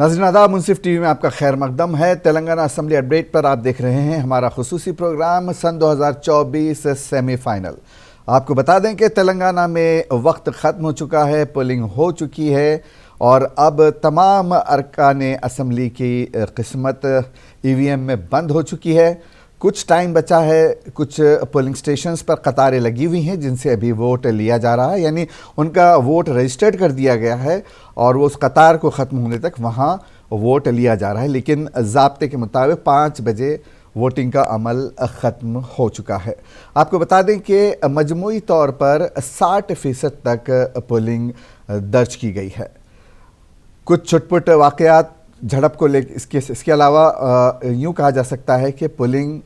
नाज़रीन आदाब, मुंसिफ टीवी में आपका खैर मकदम है। तेलंगाना असम्बली अपडेट पर आप देख रहे हैं हमारा खुसूसी प्रोग्राम सन 2024 सेमीफाइनल। आपको बता दें कि तेलंगाना में वक्त ख़त्म हो चुका है, पोलिंग हो चुकी है और अब तमाम अरकान असम्बली की किस्मत ईवीएम में बंद हो चुकी है। कुछ टाइम बचा है, कुछ पोलिंग स्टेशंस पर कतारें लगी हुई हैं जिनसे अभी वोट लिया जा रहा है, यानी उनका वोट रजिस्टर्ड कर दिया गया है और वो उस कतार को ख़त्म होने तक वहाँ वोट लिया जा रहा है। लेकिन ज़ाब्ते के मुताबिक 5 बजे वोटिंग का अमल ख़त्म हो चुका है। आपको बता दें कि मजमूई तौर पर 60% तक पोलिंग दर्ज की गई है। कुछ छुटपुट वाक़यात झड़प को लेकर इसके अलावा यूँ कहा जा सकता है कि पोलिंग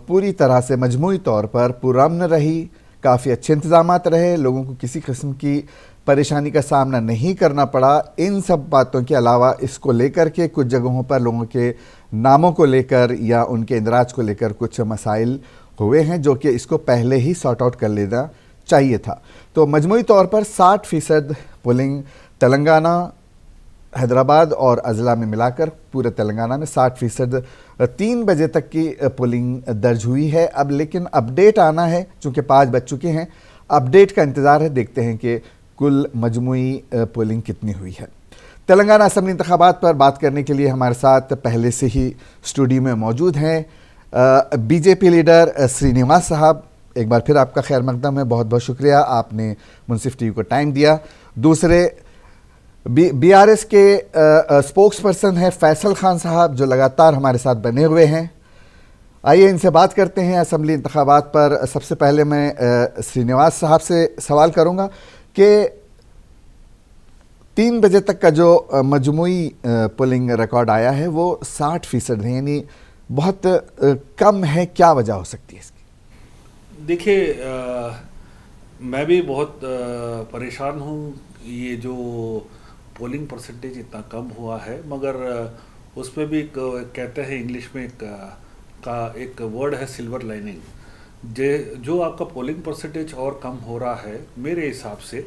पूरी तरह से मजमूई तौर पर पुरअमन रही, काफ़ी अच्छे इंतज़ामात रहे, लोगों को किसी किस्म की परेशानी का सामना नहीं करना पड़ा। इन सब बातों के अलावा इसको लेकर के कुछ जगहों पर लोगों के नामों को लेकर या उनके इंदराज को लेकर कुछ मसाइल हुए हैं जो कि इसको पहले ही सॉर्ट आउट कर लेना चाहिए था। तो मजमूई तौर पर 60% पोलिंग तेलंगाना, हैदराबाद और अजला में मिलाकर पूरे तेलंगाना में 60% 3 बजे तक की पोलिंग दर्ज हुई है। अब लेकिन अपडेट आना है, चूँकि 5 बज चुके हैं, अपडेट का इंतज़ार है, देखते हैं कि कुल मजमूई पोलिंग कितनी हुई है। तेलंगाना असम्बली इंतखाबात पर बात करने के लिए हमारे साथ पहले से ही स्टूडियो में मौजूद हैं बीजेपी लीडर श्रीनिवास साहब। एक बार फिर आपका खैर मकदम है, बहुत बहुत शुक्रिया, आपने मुंसिफ टीवी को टाइम दिया। दूसरे बीआरएस के स्पोक्स पर्सन है फैसल खान साहब, जो लगातार हमारे साथ बने हुए हैं। आइए इनसे बात करते हैं असम्बली इंतखाबात पर। सबसे पहले मैं श्रीनिवास साहब से सवाल करूंगा कि 3 बजे तक का जो मजमूई पोलिंग रिकॉर्ड आया है वो 60% है, यानी बहुत कम है। क्या वजह हो सकती है इसकी? देखिए, मैं भी बहुत परेशान हूँ। ये जो पोलिंग परसेंटेज इतना कम हुआ है, मगर उसमें भी कहते हैं इंग्लिश में एक वर्ड है सिल्वर लाइनिंग। जो आपका पोलिंग परसेंटेज और कम हो रहा है, मेरे हिसाब से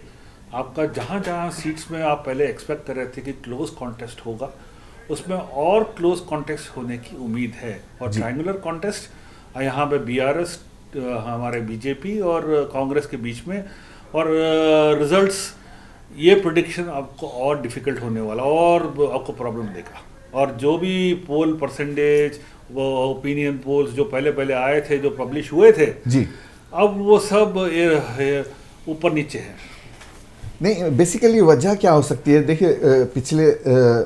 आपका जहाँ जहाँ सीट्स में आप पहले एक्सपेक्ट कर रहे थे कि क्लोज कॉन्टेस्ट होगा, उसमें और क्लोज कॉन्टेस्ट होने की उम्मीद है। और ट्रायंगुलर कॉन्टेस्ट यहाँ पे बीआरएस, हमारे बीजेपी और कांग्रेस के बीच में, और रिजल्ट्स, ये प्रेडिक्शन आपको और डिफ़िकल्ट होने वाला और आपको प्रॉब्लम देगा। और जो भी पोल परसेंटेज, वो ओपिनियन पोल्स जो पहले आए थे, जो पब्लिश हुए थे जी, अब वो सब ऊपर नीचे है। नहीं, बेसिकली वजह क्या हो सकती है? देखिए, पिछले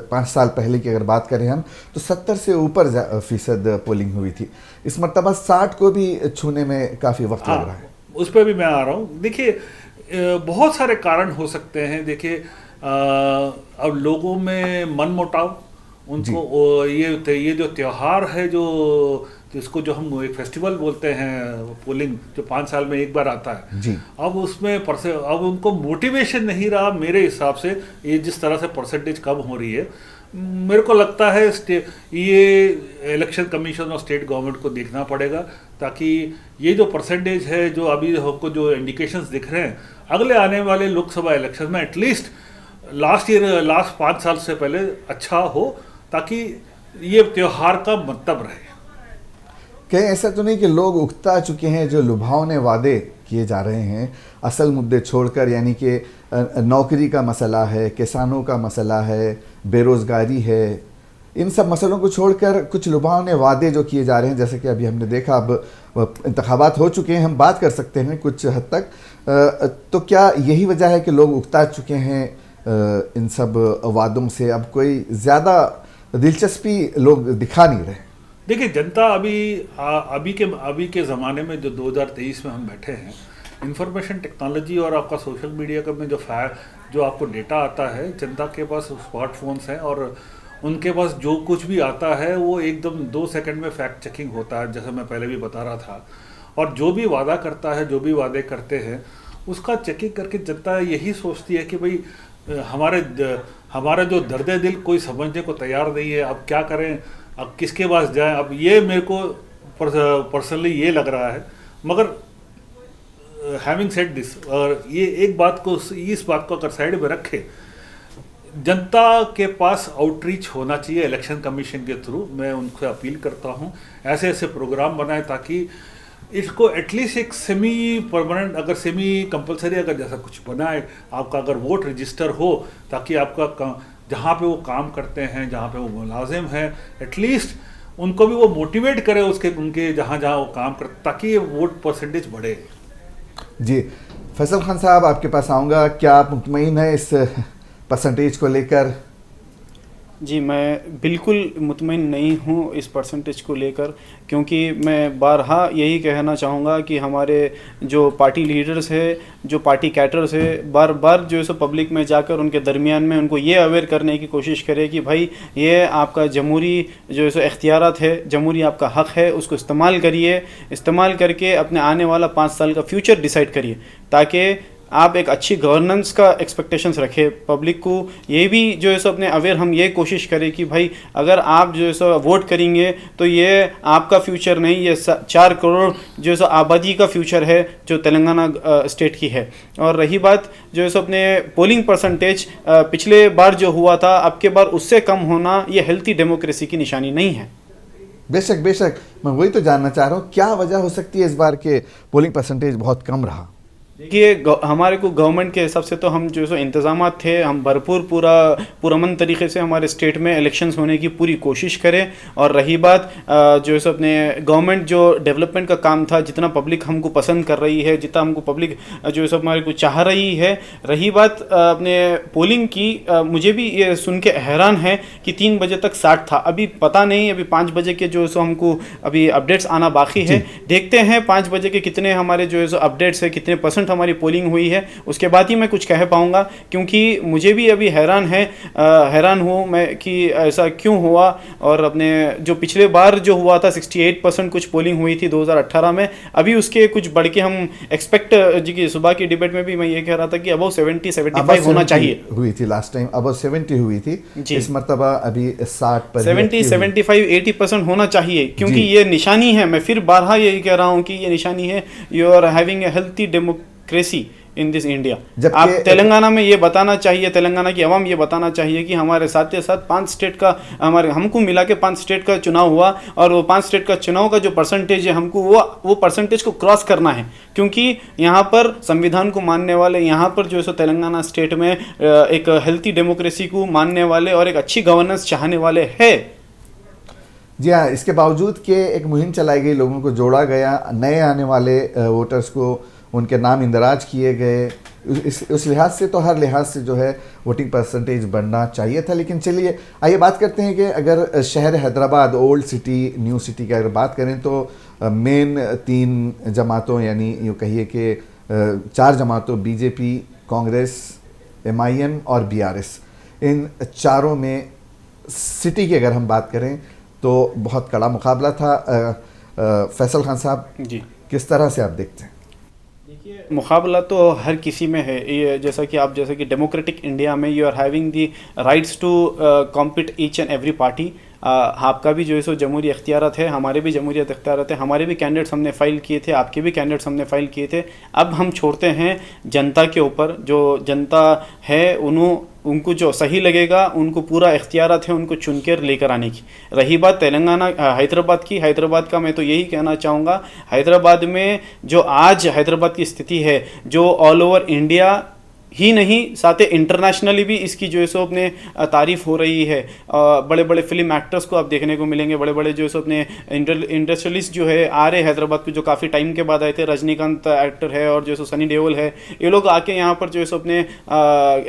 5 साल पहले की अगर बात करें हम, तो 70 से ऊपर फीसद पोलिंग हुई थी। इस मरतबा 60 को भी छूने में काफ़ी वक्त लग रहा है। उस पर भी मैं आ रहा हूँ। देखिए, बहुत सारे कारण हो सकते हैं। देखिए, अब लोगों में मन मुटाव, उनको ये जो त्यौहार है, जिसको जो हम एक फेस्टिवल बोलते हैं, पोलिंग जो 5 साल में एक बार आता है जी, अब उसमें अब उनको मोटिवेशन नहीं रहा मेरे हिसाब से। ये जिस तरह से परसेंटेज कम हो रही है, मेरे को लगता है ये इलेक्शन कमीशन और स्टेट गवर्नमेंट को देखना पड़ेगा, ताकि ये जो परसेंटेज है, जो अभी हमको जो इंडिकेशंस दिख रहे हैं, अगले आने वाले लोकसभा इलेक्शन में एटलीस्ट लास्ट 5 साल से पहले अच्छा हो, ताकि ये त्यौहार का मतलब रहे। कहीं ऐसा तो नहीं कि लोग उकता चुके हैं, जो लुभावने वादे किए जा रहे हैं असल मुद्दे छोड़कर, यानी कि नौकरी का मसला है, किसानों का मसला है, बेरोज़गारी है, इन सब मसलों को छोड़कर कुछ लुभावने वादे जो किए जा रहे हैं, जैसे कि अभी हमने देखा, अब इंतखाबात हो चुके हैं, हम बात कर सकते हैं कुछ हद तक। तो क्या यही वजह है कि लोग उकता चुके हैं इन सब वादों से? अब कोई ज़्यादा दिलचस्पी लोग दिखा नहीं रहे। देखिए, जनता अभी के ज़माने में, जो 2023 में हम बैठे हैं, इंफॉर्मेशन टेक्नोलॉजी और आपका सोशल मीडिया का में जो आपको डेटा आता है, जनता के पास स्मार्टफोन्स हैं और उनके पास जो कुछ भी आता है वो एकदम 2 सेकंड में फैक्ट चेकिंग होता है, जैसे मैं पहले भी बता रहा था। और जो भी वादा करता है, जो भी वादे करते हैं, उसका चेकिंग करके जनता यही सोचती है कि भाई हमारा जो दर्द दिल कोई समझने को तैयार नहीं है, अब क्या करें, अब किसके पास जाएं। अब ये मेरे को पर्सनली ये लग रहा है। मगर हैविंग सेड दिस, और ये इस बात को अगर साइड में रखे, जनता के पास आउटरीच होना चाहिए इलेक्शन कमीशन के थ्रू। मैं उनसे अपील करता हूँ ऐसे ऐसे प्रोग्राम बनाए ताकि इसको एटलीस्ट एक सेमी परमानेंट, अगर सेमी कंपलसरी अगर जैसा कुछ बनाए, आपका अगर वोट रजिस्टर हो, ताकि आपका जहाँ पे वो काम करते हैं, जहाँ पे वो मुलाजिम हैं, एटलीस्ट उनको भी वो मोटिवेट करे उसके उनके जहाँ जहाँ वो काम करते, ताकि ये वोट परसेंटेज बढ़े। जी फैसल खान साहब, आपके पास आऊँगा। क्या आप मुतमईन हैं इस परसेंटेज को लेकर? जी मैं बिल्कुल मुतमईन नहीं हूँ इस परसेंटेज को लेकर, क्योंकि मैं बारहा यही कहना चाहूँगा कि हमारे जो पार्टी लीडर्स है, जो पार्टी कैडर्स है, बार बार जो है सो पब्लिक में जाकर उनके दरमियान में उनको ये अवेयर करने की कोशिश करे कि भाई ये आपका जमहूरी जो है सो इख्तियारात है, जमहूरी आपका हक़ है, उसको इस्तेमाल करिए, इस्तेमाल करके अपने आने वाला 5 साल का फ्यूचर डिसाइड करिए, ताकि आप एक अच्छी गवर्नेंस का एक्सपेक्टेशंस रखें पब्लिक को। ये भी जो है सो अपने अवेयर हम ये कोशिश करें कि भाई अगर आप जो है सो वोट करेंगे तो ये आपका फ्यूचर नहीं, ये 4 करोड़ जो है सो आबादी का फ्यूचर है जो तेलंगाना स्टेट की है। और रही बात जो है सो अपने पोलिंग परसेंटेज, पिछले बार जो हुआ था अब के बार उससे कम होना, ये हेल्थी डेमोक्रेसी की निशानी नहीं है। बेशक बेशक, मैं वही तो जानना चाह रहा हूँ, क्या वजह हो सकती है इस बार के पोलिंग परसेंटेज बहुत कम रहा? देखिए हमारे को गवर्नमेंट के हिसाब से तो हम जो सो इंतज़ामात थे, हम भरपूर पुरअमन तरीके से हमारे स्टेट में इलेक्शंस होने की पूरी कोशिश करें। और रही बात जो सो अपने गवर्नमेंट जो डेवलपमेंट का काम था, जितना पब्लिक हमको पसंद कर रही है, जितना हमको पब्लिक जो सो हमारे को चाह रही है। रही बात अपने पोलिंग की, मुझे भी ये सुन के हैरान है कि 3 बजे तक 60 था, अभी पता नहीं, अभी 5 बजे के जो सो हमको अभी अपडेट्स आना बाकी है। देखते हैं 5 बजे के कितने हमारे जो है सो अपडेट्स है, कितने % हमारी पोलिंग हुई है, उसके बाद ही मैं कुछ कह पाऊंगा। क्योंकि मुझे भी अभी हैरान हूँ मैं कि ऐसा क्यों हुआ। और अपने जो पिछले बार जो हुआ था 68% कुछ पोलिंग हुई थी 2018 में, अभी उसके कुछ बढ़ के हम एक्सपेक्ट, जी की सुबह की डिबेट में भी मैं ये कह रहा था कि अबव 70-75 होना चाहिए। हुई थी लास्ट टाइम, अबव 70 हुई थी, इस मर्तबा अभी 60 पर 70-75-80% होना चाहिए, क्योंकि ये निशानी है। मैं फिर बारहा यही कह रहा हूँ कि ये निशानी है, you are having a healthy democracy in this India. आप तेलंगाना में ये बताना चाहिए, तेलंगाना की आवाम ये बताना चाहिए कि हमारे साथ ही साथ 5 स्टेट का, हमको मिला के 5 स्टेट का चुनाव हुआ, और वो 5 स्टेट का चुनाव का जो परसेंटेज है, हमको वो परसेंटेज को क्रॉस करना है। क्योंकि यहाँ पर संविधान को मानने वाले, यहाँ पर जो है सो तेलंगाना स्टेट में एक हेल्थी डेमोक्रेसी को मानने वाले और एक अच्छी गवर्नेंस चाहने वाले है। जी हाँ, इसके बावजूद कि एक मुहिम चलाई गई, लोगों को जोड़ा गया, नए आने वाले वोटर्स को उनके नाम इंदराज किए गए, उस लिहाज से तो हर लिहाज से जो है वोटिंग परसेंटेज बढ़ना चाहिए था। लेकिन चलिए आइए बात करते हैं कि अगर शहर Hyderabad, old city, new city की अगर बात करें तो मेन 3 जमातों, यानी यूँ कहिए कि 4 जमातों, बीजेपी, कांग्रेस, MIM और BRS, इन चारों में सिटी की अगर हम बात करें तो बहुत कड़ा मुकाबला था। फैसल खान साहब जी, किस तरह से आप देखते हैं? देखिए मुकाबला तो हर किसी में है, ये जैसा कि डेमोक्रेटिक इंडिया में you are having the rights to compete each and every party. आपका भी जो है सो जमहूरी इख्तियारत है, हमारे भी जमहूरी इख्तियारत है, हमारे भी कैंडिडेट्स हमने फ़ाइल किए थे, आपके भी कैंडिडेट्स हमने फ़ाइल किए थे। अब हम छोड़ते हैं जनता के ऊपर, जो जनता है उनको जो सही लगेगा, उनको पूरा इख्तियारत है उनको चुन कर लेकर आने की। रही बात तेलंगाना हैदराबाद की, हैदराबाद का मैं तो यही कहना चाहूँगा, हैदराबाद में जो आज हैदराबाद की स्थिति है, जो ऑल ओवर इंडिया ही नहीं, साथ ही इंटरनेशनली भी इसकी जो है सो अपने तारीफ़ हो रही है। बड़े बड़े फिल्म एक्टर्स को आप देखने को मिलेंगे, बड़े बड़े जो है सो अपने इंडस्ट्रियलिस्ट जो है आ रहे हैदराबाद को, जो काफ़ी टाइम के बाद आए थे। रजनीकांत एक्टर है और जो है सो सनी देओल है, ये लोग आके यहाँ पर जो है सो अपने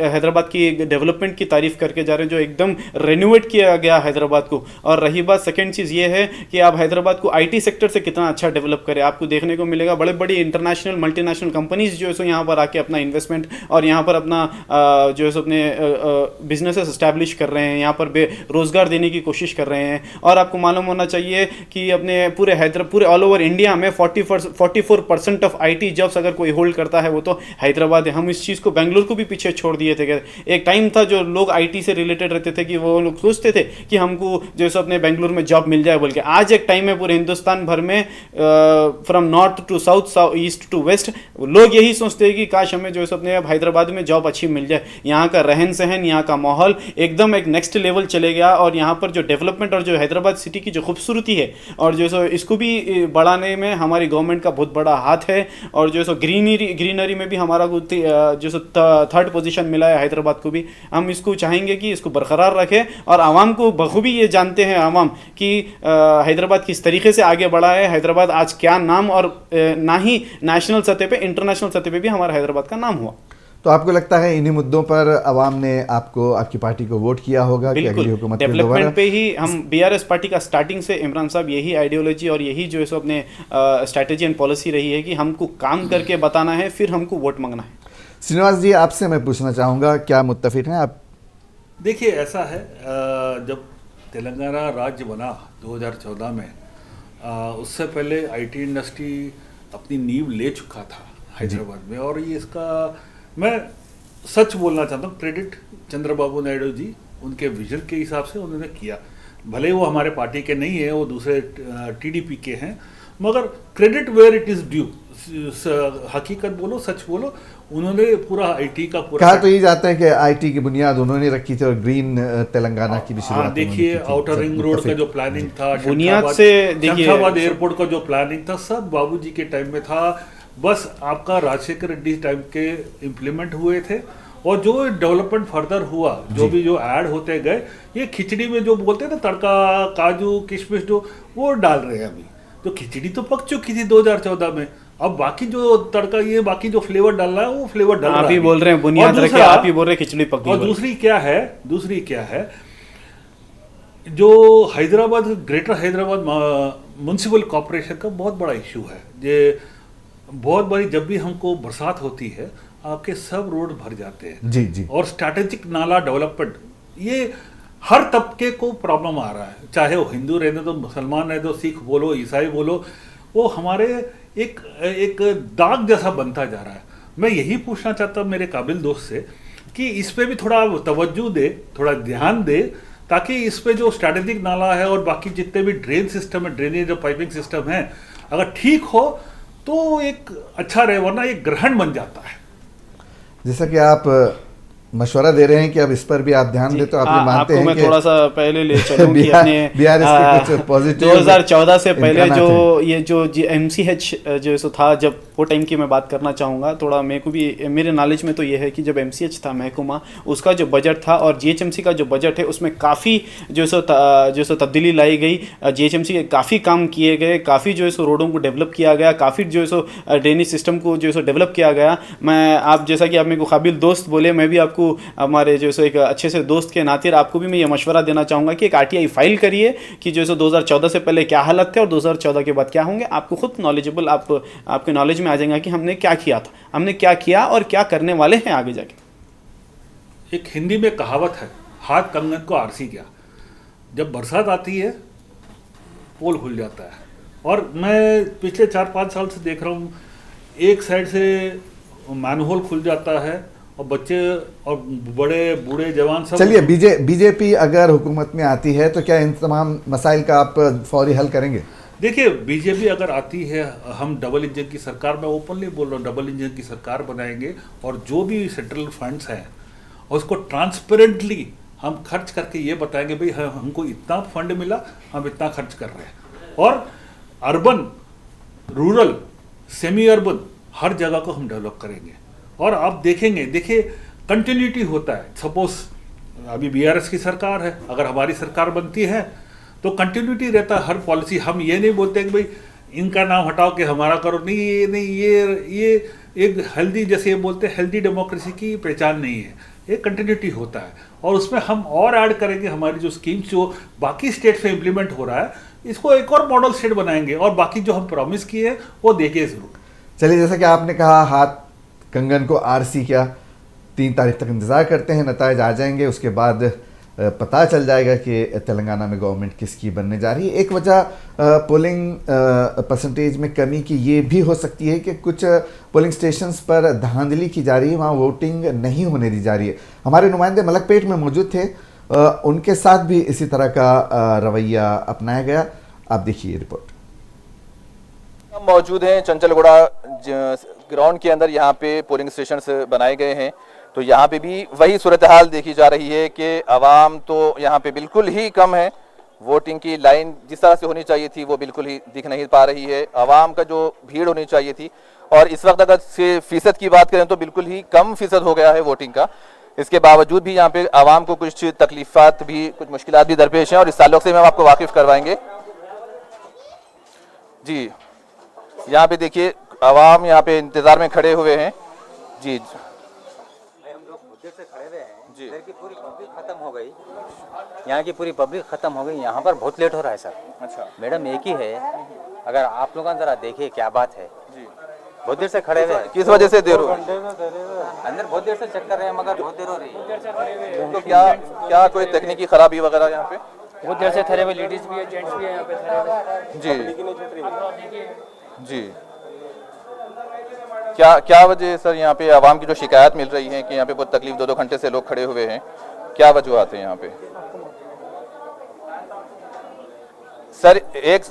हैदराबाद की डेवलपमेंट की तारीफ़ करके जा रहे हैं, जो एकदम रेनोवेट किया गया हैदराबाद को। और रही बात सेकेंड चीज़ ये है कि आप हैदराबाद को IT सेक्टर से कितना अच्छा डेवलप करें, आपको देखने को मिलेगा। बड़े बड़ी इंटरनेशनल मल्टीनेशनल कंपनीज जो है सो यहाँ पर आके अपना इन्वेस्टमेंट और यहाँ पर अपना जो है सो अपने बिजनेसेस एस्टैब्लिश कर रहे हैं, यहाँ पर रोज़गार देने की कोशिश कर रहे हैं। और आपको मालूम होना चाहिए कि अपने पूरे ऑल ओवर इंडिया में 44% ऑफ IT जॉब्स अगर कोई होल्ड करता है वो तो हैदराबाद है। हम इस चीज़ को बेंगलुरु को भी पीछे छोड़ दिए थे। एक टाइम था जो लोग IT से रिलेटेड रहते थे कि वो लोग सोचते थे कि हमको जो है सो अपने बेंगलुरु में जॉब मिल जाए बोल के। आज एक टाइम है पूरे हिंदुस्तान भर में, from north to south, east to west, लोग यही सोचते हैं कि काश हमें जो है सो अपने हैदराबाद हैदराबाद में जॉब अच्छी मिल जाए, यहाँ का रहन सहन, यहाँ का माहौल एकदम एक नेक्स्ट लेवल चले गया। और यहाँ पर जो डेवलपमेंट और जो हैदराबाद सिटी की जो खूबसूरती है और जो सो इसको भी बढ़ाने में हमारी गवर्नमेंट का बहुत बड़ा हाथ है। और जो सो ग्रीनरी में भी हमारा जो सो थर्ड पोजीशन मिला है हैदराबाद को भी। हम इसको चाहेंगे कि इसको बरकरार रखें और आवाम को बखूबी ये जानते हैं आवाम कि हैदराबाद किस तरीके से आगे बढ़ा है, हैदराबाद आज क्या नाम, और ना ही नेशनल सतह पे इंटरनेशनल सतह पे भी हमारा हैदराबाद का नाम हुआ। तो आपको लगता है इन्हीं मुद्दों पर आवाम ने आपको, आपकी पार्टी को वोट किया होगा कि अगली हुकूमत में दोबारा? डेवलपमेंट पे ही हम बीआरएस पार्टी का स्टार्टिंग से इमरान साहब यही आइडियोलॉजी और यही जो है सो अपने स्ट्रैटेजी एंड पॉलिसी रही है कि हमको काम करके बताना है, फिर हमको वोट मांगना है। श्रीनिवास जी, आपसे मैं पूछना चाहूँगा, क्या मुत्तफिक हैं आप? देखिए, ऐसा है, जब तेलंगाना राज्य बना 2014 में, उससे पहले आईटी इंडस्ट्री अपनी नींव ले चुका था हैदराबाद में। और ये इसका मैं सच बोलना चाहता हूँ, क्रेडिट चंद्रबाबू नायडू जी, उनके विजन के हिसाब से उन्होंने किया। भले वो हमारे पार्टी के नहीं है, वो दूसरे टीडीपी के हैं, मगर credit where it is due. हकीकत बोलो, सच बोलो, उन्होंने पूरा आईटी का पूरा कहा तो ये जाता है कि आईटी की बुनियाद उन्होंने रखी थी और ग्रीन तेलंगाना की भी शुरुआत। देखिए, आउटर रिंग रोड का जो प्लानिंग था, बुनियाद से देखिए, शमशाबाद एयरपोर्ट का जो प्लानिंग था, सब बाबूजी के टाइम में था। बस आपका राजशेखर रेड्डी टाइम के इम्प्लीमेंट हुए थे। और जो डेवलपमेंट फर्दर हुआ, जो ऐड होते गए, ये खिचड़ी में जो बोलते हैं ना, तड़का, काजू, किशमिश, जो वो डाल रहे हैं अभी। तो खिचड़ी तो पक चुकी थी 2014 में, अब बाकी जो तड़का, ये बाकी जो फ्लेवर डाल रहा है, वो फ्लेवर डाल रहा है। आप ही बोल रहे हैं बुनियाद रखे, आप ही बोल रहे हैं खिचड़ी पक गई। और दूसरी क्या है, जो Hyderabad, greater Hyderabad municipal corporation का बहुत बड़ा इशू है। ये बहुत बड़ी, जब भी हमको बरसात होती है, आपके सब रोड भर जाते हैं। जी जी। और स्ट्रैटेजिक नाला डेवलपमेंट, ये हर तबके को प्रॉब्लम आ रहा है, चाहे वो हिंदू रहने दो, मुसलमान रहने दो, सिख बोलो, ईसाई बोलो, वो हमारे एक दाग जैसा बनता जा रहा है। मैं यही पूछना चाहता हूँ मेरे काबिल दोस्त से कि इस पे भी थोड़ा तवज्जो दे, थोड़ा ध्यान दे, ताकि इस पे जो स्ट्रैटेजिक नाला है और बाकी जितने भी ड्रेन सिस्टम है, ड्रेनेज और पाइपिंग सिस्टम है, अगर ठीक हो तो एक अच्छा रहे, वरना एक ग्रहण बन जाता है। जैसा कि आप मशवरा दे रहे हैं कि अब इस पर भी आप ध्यान दें, तो आप ये मानते हैं कि मैं थोड़ा सा पहले ले चलूं कि अपने बीआरएस के कुछ पॉजिटिव 2014 से पहले जो ये जो एमसीएच जो सो था, जब वो टाइम की मैं बात करना चाहूँगा थोड़ा, मेरे को भी मेरे नॉलेज में तो ये है कि जब एमसीएच था महकमा, उसका जो बजट था और जीएचएमसी का जो बजट है, उसमें काफ़ी जो सो तब्दीली लाई गई। जीएचएमसी के काफ़ी काम किए गए, काफ़ी जो है सो रोडों को डेवलप किया गया, काफ़ी जो है सो ड्रेनेज सिस्टम को जो है सो डेवलप किया गया। मैं आप जैसा कि आप मेरे को काबिल दोस्त बोले, मैं भी आपको हमारे जो सो एक अच्छे से दोस्त के नाते आपको भी मैं ये मशवरा देना चाहूँगा कि एक आरटीआई फाइल करिए कि जो सो 2014 से पहले क्या हालत थे और 2014 के बाद क्या होंगे। आपको खुद नॉलेजेबल, आपके नॉलेज में आ जाएगा कि हमने क्या किया था, हमने क्या किया और क्या करने वाले हैं आगे जाके। एक हिंदी में कहावत है, हाथ कंगन को आरसी क्या। जब बरसात आती है, पोल खुल जाता है। और मैं पिछले 4-5 साल से देख रहा हूँ, एक साइड से मैनहोल खुल जाता है और बच्चे और बड़े बूढ़े जवान सब। चलिए, बीजेपी अगर हुकूमत में आती है तो क्या इन तमाम मसाइल का आप फौरी हल करेंगे? देखिए, बीजेपी अगर आती है, हम डबल इंजन की सरकार, मैं ओपनली बोल रहा हूँ, डबल इंजन की सरकार बनाएंगे। और जो भी सेंट्रल फंड्स हैं उसको ट्रांसपेरेंटली हम खर्च करके ये बताएंगे, भाई हमको इतना फंड मिला, हम इतना खर्च कर रहे हैं। और अर्बन, रूरल, सेमी अर्बन, हर जगह को हम डेवलप करेंगे। और आप देखेंगे, देखिए कंटिन्यूटी होता है। सपोज अभी बीआरएस की सरकार है, अगर हमारी सरकार बनती है तो कंटिन्यूटी रहता है हर पॉलिसी। हम ये नहीं बोलते कि भाई इनका नाम हटाओ कि हमारा करो, नहीं, ये नहीं, ये एक हेल्दी, जैसे ये बोलते हैं, हेल्दी डेमोक्रेसी की पहचान नहीं है। एक कंटिन्यूटी होता है और उसमें हम और ऐड करेंगे हमारी जो स्कीम्स जो बाकी स्टेट में इम्प्लीमेंट हो रहा है, इसको एक और मॉडल स्टेट बनाएंगे और बाकी जो हम प्रॉमिस किए हैं वो देंगे जरूर। चलिए, जैसा कि आपने कहा, हाथ कंगन को आरसी क्या, 3 तारीख तक इंतज़ार करते हैं, नताइज आ जाएंगे, उसके बाद पता चल जाएगा कि तेलंगाना में गवर्नमेंट किसकी बनने जा रही है। एक वजह पोलिंग परसेंटेज में कमी की ये भी हो सकती है कि कुछ पोलिंग स्टेशंस पर धांधली की जा रही है, वहाँ वोटिंग नहीं होने दी जा रही है। हमारे नुमाइंदे मलकपेट में मौजूद थे, उनके साथ भी इसी तरह का रवैया अपनाया गया। आप देखिए रिपोर्ट। हम मौजूद हैं चंचलगुड़ा ग्राउंड के अंदर यहाँ पे पोलिंग स्टेशंस बनाए गए हैं। तो यहाँ पे भी वही सूरत हाल देखी जा रही है कि आवाम तो यहाँ पे बिल्कुल ही कम है। वोटिंग की लाइन जिस तरह से होनी चाहिए थी वो बिल्कुल ही दिख नहीं पा रही है। आवाम का जो भीड़ होनी चाहिए थी, और इस वक्त अगर से फीसद की बात करें तो बिल्कुल ही कम फीसद हो गया है वोटिंग का। इसके बावजूद भी यहाँ पे आवाम को कुछ तकलीफात भी, कुछ मुश्किलात भी दरपेश हैं, और इस ताल्लुक से हम आपको वाकिफ करवाएंगे। जी, यहाँ पे देखिए आवाम यहाँ पे इंतजार में खड़े हुए हैं। जी, हम लोग मुद्दे से खड़े हुए हैं जी। इधर की पूरी पब्लिक खत्म हो गई, यहाँ की पूरी पब्लिक खत्म हो गई, यहाँ पर बहुत लेट हो रहा है सर। अच्छा मैडम एक ही है, अगर आप लोग जरा देखिए क्या बात है जी। बहुत देर से खड़े हुए हैं। किस वजह से देर हो? अंदर बहुत देर से चेक कर रहे हैं मगर बहुत देर हो रही है। तो क्या कोई तकनीकी खराबी वगैरह यहाँ पे? बहुत देर से ठहरे हुए, लेडीज भी है, जेंट्स भी है यहाँ पे ठहरे हुए। जी जी, क्या वजह सर यहाँ पे आवाम की जो शिकायत मिल रही है कि यहाँ पे बहुत तकलीफ, 2-2 घंटे से लोग खड़े हुए हैं, क्या वजूहत है यहाँ पे? सर एक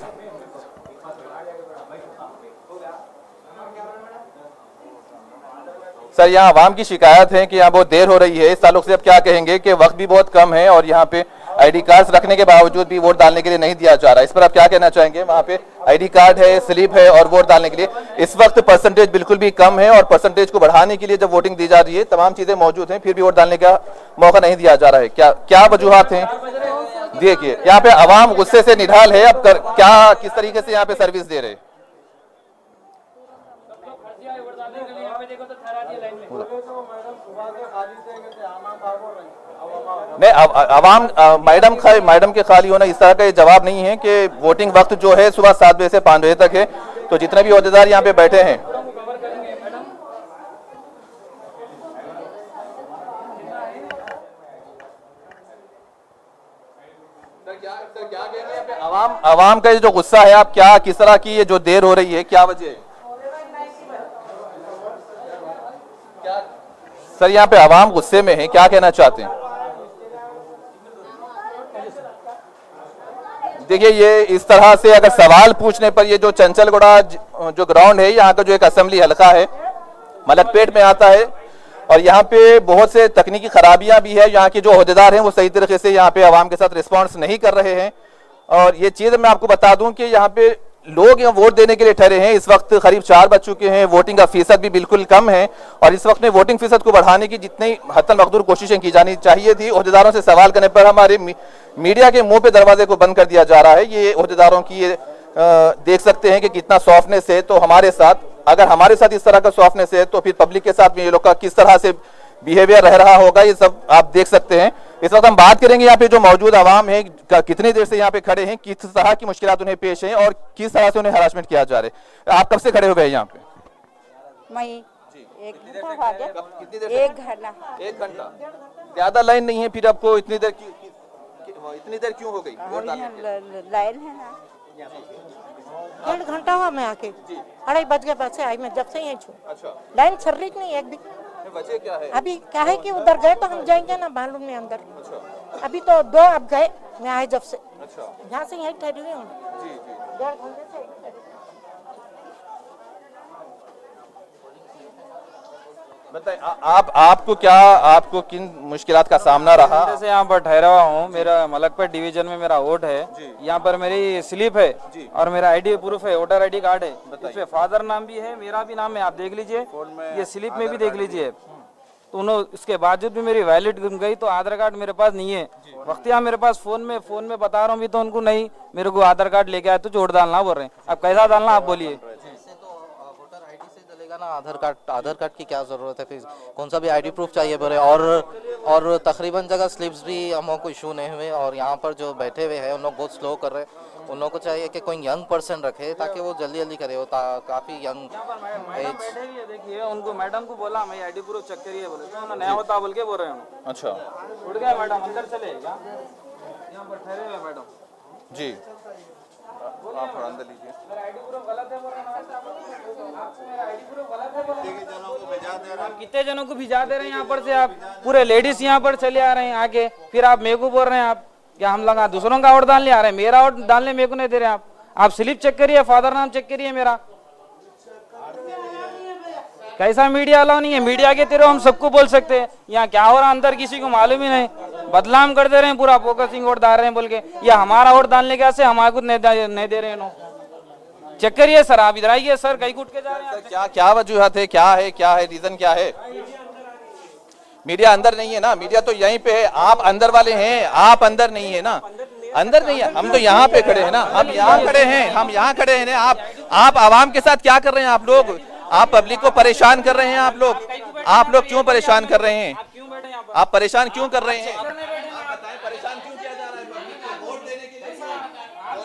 सर यहाँ आवाम की शिकायत है कि यहाँ बहुत देर हो रही है। इस ताल्लुक से अब क्या कहेंगे कि वक्त भी बहुत कम है और यहाँ पे आईडी कार्ड्स रखने के बावजूद भी वोट डालने के लिए नहीं दिया जा रहा है। इस पर आप क्या कहना चाहेंगे? वहाँ पे आईडी कार्ड है, स्लिप है और वोट डालने के लिए इस वक्त परसेंटेज बिल्कुल भी कम है, और परसेंटेज को बढ़ाने के लिए जब वोटिंग दी जा रही है, तमाम चीजें मौजूद हैं, फिर भी वोट डालने का मौका नहीं दिया जा रहा है। क्या वजूहत हैं? देखिए यहाँ पे आवाम गुस्से से निढाल है। अब क्या किस तरीके से यहाँ पे सर्विस दे रहे? नहीं, आवाम मैडम के खाली होना इस तरह का जवाब नहीं है कि वोटिंग वक्त जो है सुबह 7 बजे से 5 बजे तक है। तो जितने भी ओहदेदार यहाँ पे बैठे हैं, आवाम का ये जो गुस्सा है, आप क्या किस तरह की ये जो देर हो रही है, क्या वजह है? सर यहाँ पे आवाम गुस्से में है, क्या कहना चाहते हैं? देखिए ये इस तरह से अगर सवाल पूछने पर, ये जो चंचलगुड़ा जो ग्राउंड है, यहाँ का जो एक असेंबली हलका है मलकपेट में आता है, और यहाँ पे बहुत से तकनीकी खराबियां भी है। यहाँ के जो ओहदेदार हैं वो सही तरीके से यहाँ पे आवाम के साथ रिस्पॉन्स नहीं कर रहे हैं। और ये चीज मैं आपको बता दूं कि यहाँ पे लोग यहाँ वोट देने के लिए ठहरे हैं। इस वक्त करीब 4 बज चुके हैं, वोटिंग का फीसद भी बिल्कुल कम है, और इस वक्त में वोटिंग फीसद को बढ़ाने की जितनी हद मकदूर कोशिशें की जानी चाहिए थी, ओहदेदारों से सवाल करने पर हमारे मीडिया के मुंह पे दरवाजे को बंद कर दिया जा रहा है। ये ओहदेदारों की ये देख सकते हैं कि कितना सॉफ्टनेस है। तो हमारे साथ, अगर हमारे साथ इस तरह का सॉफ्टनेस है, तो फिर पब्लिक के साथ में ये लोग का किस तरह से बिहेवियर रह रहा होगा, ये सब आप देख सकते हैं। इस वक्त हम बात करेंगे यहाँ पे जो मौजूद आवाम है, कितनी देर से यहाँ पे खड़े हैं, किस तरह की मुश्किलात उन्हें पेश हैं और किस तरह से उन्हें हरासमेंट किया जा रहा है। आप कब से खड़े हुए हैं यहाँ पे? मैं एक घंटा हो गया। कितनी देर? 1 घंटा। ज्यादा लाइन नहीं है, फिर आपको इतनी देर क्यों हो गई? वोट डालने के? लाइन है ना। 1.5 घंटा हुआ मैं आके, 2:30 बज गए, बस से आई मैं जब से यहीं छू। अच्छा, लाइन चल रही नहीं एक भी। वजह क्या है? अभी क्या है कि उधर गए तो हम जाएंगे ना मालूम नहीं अंदर। अच्छा, अभी तो 2 अब गए, मैं आए जब से। अच्छा, यहाँ से यहीं ठहरी हुई हूँ। जी जी। 1.5 घंटे से यहीं ठहरी। बताइए आपको किन मुश्किलात का सामना रहा? जैसे यहाँ पर ठहरा हुआ हूँ, मेरा मलकपेट डिवीजन में मेरा वोट है। यहाँ पर मेरी स्लिप है और मेरा आईडी प्रूफ है, वोटर आईडी कार्ड है। इसमें फादर नाम भी है, मेरा भी नाम है, आप देख लीजिए। ये स्लिप में भी देख लीजिए। तो उन्होंने इसके बावजूद भी मेरी वैलिड गुम गई, तो आधार कार्ड मेरे पास नहीं है। वक्त यहाँ मेरे पास फोन में बता रहा हूँ भी, तो उनको नहीं, मेरे को आधार कार्ड लेके आए तो वोट डालना बोल रहे हैं। अब कैसा डालना आप बोलिए? ना आधार कार्ड की क्या जरूरत है? फिर कौन सा भी आईडी प्रूफ चाहिए बोले, और तकरीबन जगह स्लिप्स भी हम लोग को इशू नहीं हुए। और यहाँ पर जो बैठे हुए हैं उन लोग बहुत स्लो कर रहे हैं। उन लोगों को चाहिए कि कोई यंग पर्सन रखे ताकि वो जल्दी करे। वो काफी यंग एज। देखिए उनको, मैडम को बोला मैं आईडी प्रूफ चेक करिए, बोले तो उन्होंने नया होता बोल के बोल रहे हैं। अच्छा, उठ गया मैडम, अंदर चले यहाँ पर ठहरे हुए मैडम जी। आप थोड़ा अंदर लीजिए। कितने जनों को भिजा दे रहे हैं यहाँ पर से? आप पूरे लेडीज यहाँ पर चले आ रहे हैं आगे, फिर आप मेरे को बोल रहे हैं आप क्या हम लोग दूसरों का वोट डालने आ रहे हैं? मेरा वोट डालने मेरे को नहीं दे रहे आप। स्लिप चेक करिए, फादर नाम चेक करिए मेरा। कैसा मीडिया अलाउ नहीं है? मीडिया के तेरे हम सबको बोल सकते हैं, यहाँ क्या हो रहा अंदर किसी को मालूम ही नहीं, बदनाम कर दे रहे हैं, पूरा फोकसिंग वोट डाल रहे हैं बोल के, या हमारा वोट डालने के से हमारे को नहीं दे रहे हैं। चेक करिए सर, आप इधर आइए सर, कहीं कूट के जा रहे हैं। क्या क्या वजूहत है, क्या है रीजन क्या है? मीडिया अंदर नहीं है ना, मीडिया तो यहीं पे है, आप अंदर वाले हैं, आप अंदर नहीं है ना, अंदर नहीं है, हम तो यहाँ पे खड़े हैं ना, हम यहाँ खड़े हैं ना। आप आवाम के साथ क्या कर रहे हैं? आप लोग, आप पब्लिक को परेशान कर रहे हैं। आप लोग क्यों परेशान कर रहे हैं? आप परेशान क्यों कर रहे हैं? परेशान क्यों किया जा रहा है?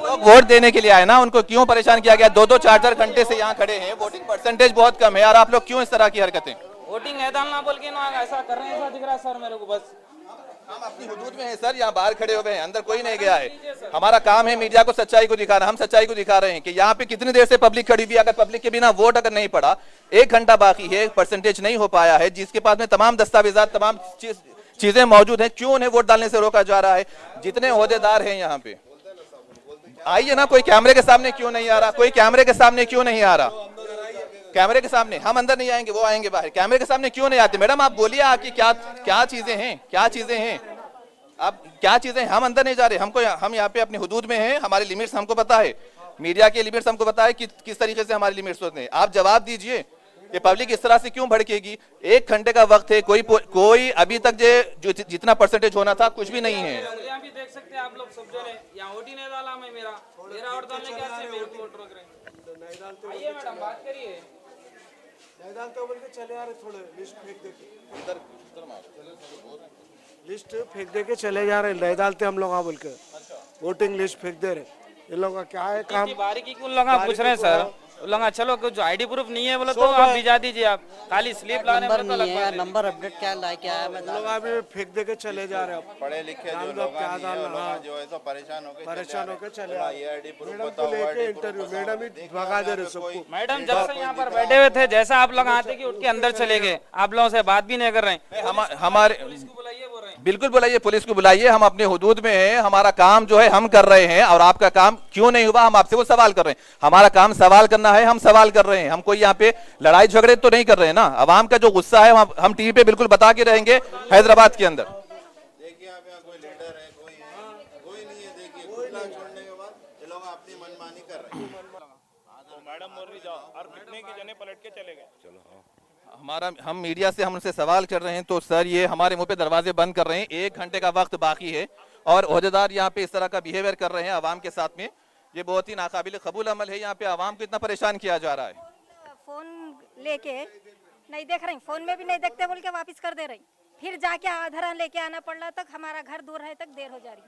लोग वोट देने के लिए आए ना, उनको क्यों परेशान किया गया? 2-2 4-4 घंटे से यहाँ खड़े हैं, वोटिंग परसेंटेज बहुत कम है, और आप लोग क्यों इस तरह की हरकतें? वोटिंग है डालना बोल के ना ऐसा कर रहे हैं, ऐसा दिख रहा है सर मेरे को। बस हम अपनी हुदूद में हैं सर, यहाँ बाहर खड़े हुए हैं, अंदर कोई नहीं गया है। हमारा काम है मीडिया को सच्चाई को दिखाना, हम सच्चाई को दिखा रहे हैं कि यहाँ पे कितनी देर से पब्लिक खड़ी हुई है। अगर पब्लिक के बिना वोट अगर नहीं पड़ा, 1 घंटा बाकी है, परसेंटेज नहीं हो पाया है, जिसके पास में तमाम दस्तावेजात, तमाम चीजें मौजूद है, क्यों उन्हें वोट डालने से रोका जा रहा है? जितने ओहदेदार हैं यहाँ पे, आइए ना, कोई कैमरे के सामने क्यों नहीं आ रहा? कोई कैमरे के सामने क्यों नहीं आ रहा? कैमरे के सामने हम अंदर नहीं आएंगे, वो आएंगे बाहर, कैमरे के सामने क्यों नहीं आते? मैडम आप बोलिए, आपकी क्या चीजें हैं? अब क्या चीजें, हम अंदर नहीं जा रहे, हम यहाँ पे अपनी हुदूद में हैं, हमारी लिमिट्स हमको पता है, मीडिया के लिमिट्स हमको पता है कि किस तरीके से हमारी लिमिट्स होते हैं। आप जवाब दीजिए कि पब्लिक इस तरह से क्यों भड़केगी? 1 घंटे का वक्त है, कोई अभी तक जो जितना परसेंटेज होना था कुछ भी नहीं है। यहाँ भी देख सकते हैं आप लोग, सब जने यहाँ वोट ही नहीं डाला, मैं मेरा वोट डालने के से मेरे को वोट रोक रहे हैं। आइए मैडम बात करिए। नहीं डालते बोल के चले आ रहे, थोड़े लिस्ट फेंक दे के चले जा रहे, नहीं डालते हम लोग बोल के वोटिंग लिस्ट फेंक दे रहे। इन लोगों का क्या है काम? बारीकी कुछ लोग पूछ रहे हैं सर, लगा चलो कुछ आईडी प्रूफ नहीं है बोले तो आप भिजा दीजिए, आप खाली स्लिप लाने में तो लगवा है, नंबर अपडेट क्या लाके आया? मैं लोग अभी फेंक दे के चले जा रहे हैं। पढ़े लिखे जो लोग क्या डालना, जो है तो परेशान होके चले आ रहे। मैडम को लेके इंटरव्यू, मैडम ही भगा दे रहे सबको। मैडम जब से यहाँ पर बैठे हुए थे, जैसा आप लोग आते कि उठ के अंदर चले गए, आप लोगों से बात भी नहीं कर रहे हैं। हमारे बिल्कुल बुलाइए, पुलिस को बुलाइए, हम अपने हुदूद में हैं, हमारा काम जो है हम कर रहे हैं, और आपका काम क्यों नहीं हुआ हम आपसे वो सवाल कर रहे हैं। हमारा काम सवाल करना है, हम सवाल कर रहे हैं, हम कोई यहाँ पे लड़ाई झगड़े तो नहीं कर रहे हैं ना। अवाम का जो गुस्सा है हम टीवी पे बिल्कुल बता के रहेंगे हैदराबाद के अंदर। देखिए आप यहाँ कोई लीडर है, कोई नहीं है। देखिए खुला छोड़ने के बाद ये लोग अपनी मनमानी कर रहे हैं। मैडम बोल रही जाओ, और कितने के जने पलट के चले गए। चलो हम मीडिया से हम उनसे सवाल कर रहे हैं, तो सर ये हमारे मुंह पे दरवाजे बंद कर रहे हैं। 1 घंटे का वक्त बाकी है और ओहदेदार यहाँ पे इस तरह का बिहेवियर कर रहे हैं आवाम के साथ में, ये बहुत ही नाकाबिल कबूल अमल है। यहाँ पे आवाम को इतना परेशान किया जा रहा है। फोन लेके नहीं देख रही, फोन में भी नहीं देखते बोल के वापस कर दे रही, फिर जाके आधार लेके आना पड़ रहा, तक हमारा घर दूर है, तक देर हो जा रही,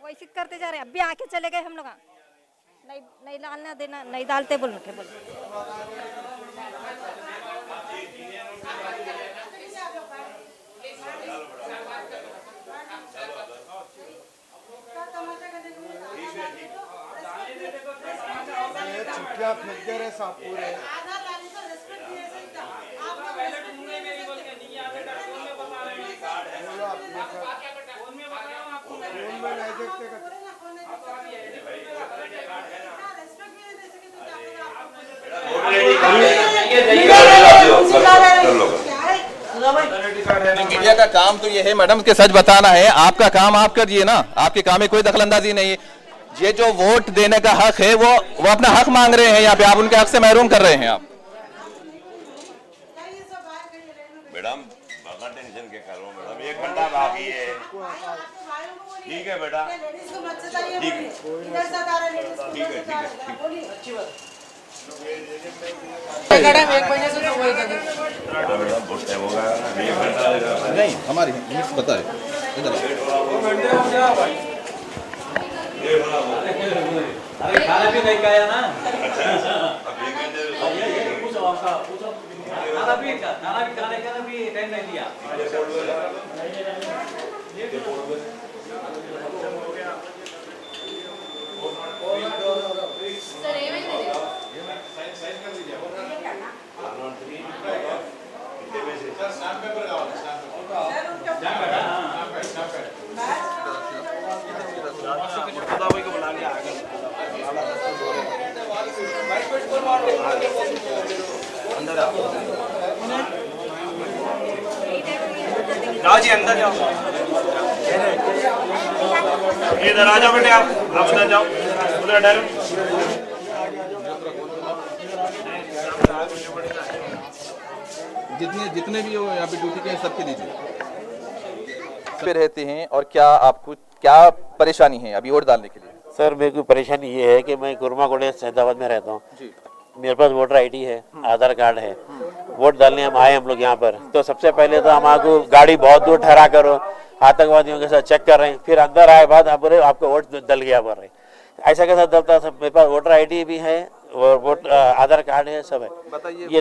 वैसे करते जा रहे हैं। अब भी आके चले गए हम लोग, नहीं डालना देना, नहीं डालते बोल के बोल। चिट्ठियाँ फेंक दे रहे साहब पूरे। मीडिया का काम तो ये है मैडम के सच बताना है, आपका काम आप करिए ना, आपके काम में कोई दखलंदाजी नहीं है। ये जो वोट देने का हक है वो अपना हक मांग रहे हैं यहाँ पे, आप उनके हक से महरूम कर रहे हैं। आप मैडम बगैर टेंशन के करो मैडम, 1 घंटा बाकी है। ठीक है बेटा, ठीक है, नहीं हमारी पता है। अरे खाना भी नहीं खाया ना, खाना भी खाने का भी टाइम नहीं दिया। अंदर जाओ जी अंदर जाओ, इधर आ जाओ बेटे, आप अंदर जाओ, उधर डायरेक्ट। जितने भी हो यहाँ पे ड्यूटी के सबके दीजिए। पे रहते हैं और क्या आपको क्या परेशानी है अभी वोट डालने के लिए? सर मेरे को परेशानी ये है कि मैं कुर्माकोड़े सैदाबाद में रहता हूँ, मेरे पास वोटर आईडी है, आधार कार्ड है। वोट डालने हम आए हम लोग यहाँ पर, तो सबसे पहले तो हमारे गाड़ी बहुत दूर ठहरा करो, आतंकवादियों के साथ चेक कर रहे हैं, फिर अंदर आए बाद आप बोले आपका वोट डल गया बोल रहे। ऐसा कैसा डलता? सब मेरे पास वोटर आईडी भी है और वोट आधार कार्ड है, सब है। ये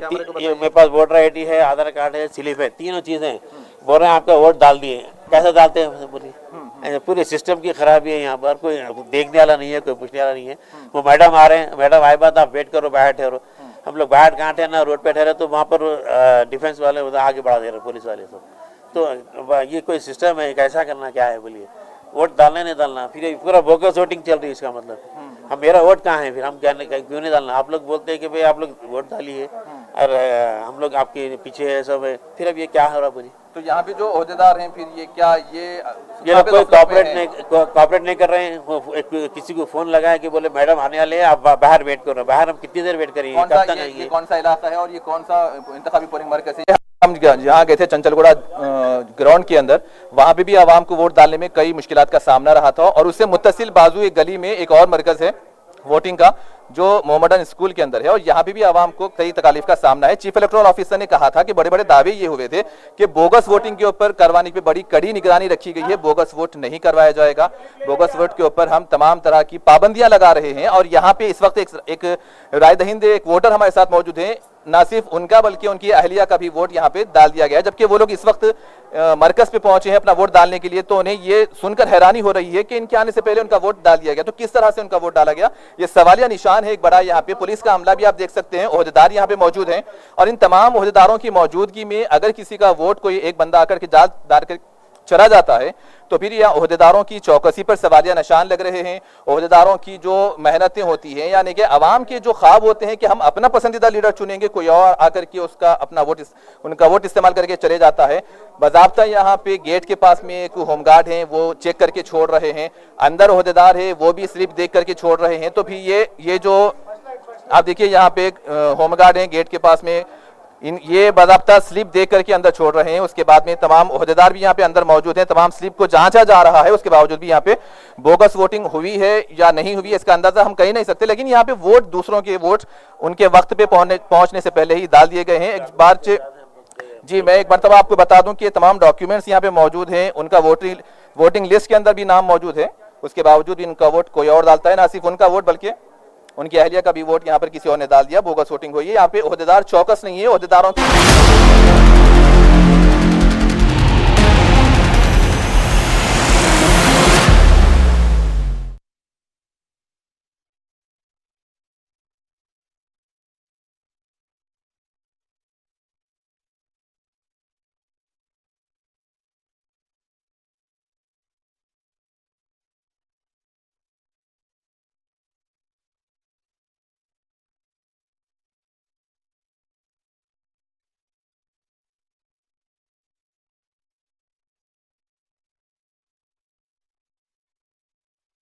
मेरे पास वोटर आईडी है, आधार कार्ड है, स्लिप है, तीनों चीजें। बोल रहे हैं आपका वोट डाल दिए, कैसे डालते हैं? पूरे सिस्टम की खराबी है यहाँ पर, कोई देखने वाला नहीं है, कोई पूछने वाला नहीं है। वो मैडम आ रहे हैं, मैडम आए बात आप वेट करो, बाहर ठहरो। हम लोग बाहर कहाँ ठहरना, रोड पे ठहरे तो वहाँ पर डिफेंस वाले उधर आगे बढ़ा दे रहे, पुलिस वाले सब। तो ये कोई सिस्टम है? कैसा करना क्या है बोलिए? वोट डालने नहीं डालना, फिर पूरा बोगस वोटिंग चल रही है। इसका मतलब हम मेरा वोट कहाँ है? फिर हम क्यों नहीं डालना? आप लोग बोलते हैं कि भाई आप लोग वोट डालिए और हम लोग आपके पीछे है, सब है। फिर अब ये क्या हो रहा बोलिए? तो यहाँ पे जो ओहदेदार हैं फिर ये क्या ये लोग कोई कॉपरेट नहीं कर रहे हैं। किसी को फोन लगाया कि बोले मैडम आने वाले हैं, आप बाहर वेट करो। बाहर हम कितनी देर वेट करेंगे? ये कौन सा इलाका है और ये कौन सा इंतखाबी पोलिंग मरकज है? हम जहाँ गए थे चंचलगुड़ा ग्राउंड के अंदर, वहां पे भी आवाम को वोट डालने में कई मुश्किलात का सामना रहा था और उससे मुत्तसिल बाजू एक गली में एक और मरकज है वोटिंग का जो मोहम्मदन स्कूल के अंदर है और यहाँ पे भी आवाम को कई तकलीफ का सामना है। चीफ इलेक्टोरल ऑफिसर ने कहा था कि बड़े बड़े दावे ये हुए थे कि बोगस वोटिंग के ऊपर करवाने पे बड़ी कड़ी निगरानी रखी गई है, बोगस वोट नहीं करवाया जाएगा, बोगस वोट के ऊपर हम तमाम तरह की पाबंदियां लगा रहे हैं। और यहाँ पे इस वक्त एक राय दहिंद एक वोटर हमारे साथ मौजूद है, ना सिर्फ उनका बल्कि उनकी अहलिया का भी वोट यहाँ पे डाल दिया गया है, जबकि वो लोग इस वक्त मरकज पे पहुंचे हैं अपना वोट डालने के लिए। तो उन्हें ये सुनकर हैरानी हो रही है कि इनके आने से पहले उनका वोट डाल दिया गया। तो किस तरह से उनका वोट डाला गया, ये सवालिया निशान है एक बड़ा। यहाँ पे पुलिस का अमला भी आप देख सकते हैं, ओहदेदार यहाँ पे मौजूद हैं और इन तमाम ओहदेदारों की मौजूदगी में अगर किसी का वोट कोई एक बंदा आकर के डाल कर चला जाता है तो फिर यहाँ ओहदेदारों की चौकसी पर सवालिया निशान लग रहे हैं। ओहदेदारों की जो मेहनतें होती हैं, यानी कि अवाम के जो ख्वाब होते हैं कि हम अपना पसंदीदा लीडर चुनेंगे, कोई और आकर के उसका अपना उनका वोट इस्तेमाल करके चले जाता है। बाज़ाब्ता यहाँ पे गेट के पास में एक होमगार्ड हैं, वो चेक करके छोड़ रहे हैं। अंदर ओहदेदार है, वो भी स्लिप देख करके छोड़ रहे हैं। तो फिर ये जो आप देखिए यहाँ पे एक होमगार्ड है गेट के पास में, ये बाज़ाब्ता स्लिप देख करके अंदर छोड़ रहे हैं। उसके बाद में तमाम ओहदेदार भी यहाँ पे अंदर मौजूद हैं, तमाम स्लिप को जांचा जा रहा है। उसके बावजूद भी यहाँ पे बोगस वोटिंग हुई है या नहीं हुई इसका अंदाजा हम कहीं नहीं सकते, लेकिन यहाँ पे वोट दूसरों के वोट उनके वक्त पे पहुंचने से पहले ही डाल दिए गए हैं। एक बार जी मैं एक मरतबा आपको बता दूं कि तमाम डॉक्यूमेंट्स यहाँ पे मौजूद हैं, उनका वोटिंग लिस्ट के अंदर भी नाम मौजूद है। उसके बावजूद भी उनका वोट कोई और डालता है, ना सिर्फ उनका वोट बल्कि उनकी अहलिया का भी वोट यहाँ पर किसी और ने डाल दिया। बोगस वोटिंग हुई है। यहाँ पे ओहदेदार चौकस नहीं है, ओहदेदारों की